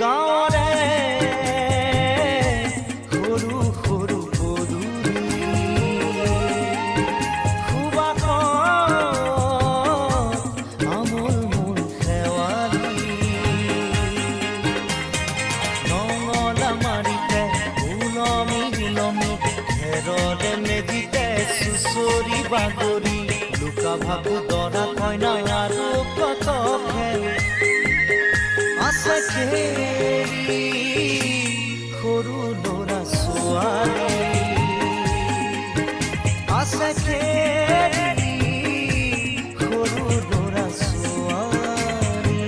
গাঁৱৰে সৰু সৰু পদূলি সুবাসত আমোল মোল শেৱালি নঙলা মাৰিতে উলমি উলমি ঘেৰতে মেজিতে চুচৰি বাগৰি লুকা ভাবু দৰা কইনা আৰু কত খেল আছে খেলি সৰু ল'ৰা ছোৱালী আছে খেলি সৰু ল'ৰা ছোৱালী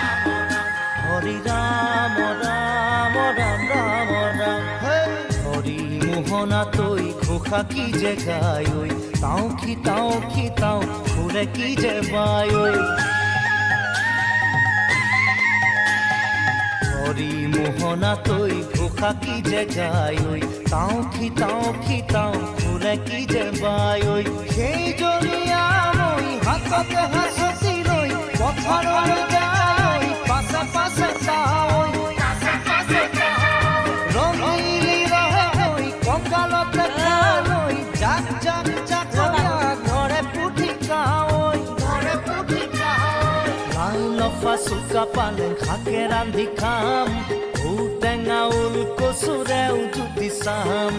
হৰি ৰাম ৰাম ৰাম ৰাম ৰাম হৰি মোহনা তৈ ঘোষা কি যে গায় ঐ তাও খিতাও ফুৰে কি যে বায় ঐ হৰি মোহনা তৈ ঘোষা কি যে গায় ঐ তাও খিতাও ফুৰে কি যে বায় ঐ সেই জনীয়া মই হাততে হাঁচতি লৈ পথাৰলৈ যায় পাছে পাছে যাওঁ ৰঙিলি ৰহে হৈ কঁকালতে খালৈ জাক জাক জাকৰীয়া ঘৰে পুঠি খাওঁ লাই লফা চুকা পালেং শাকে ৰান্ধি খাম ঔটেঙা ওল কচুৰেও জুতি চাম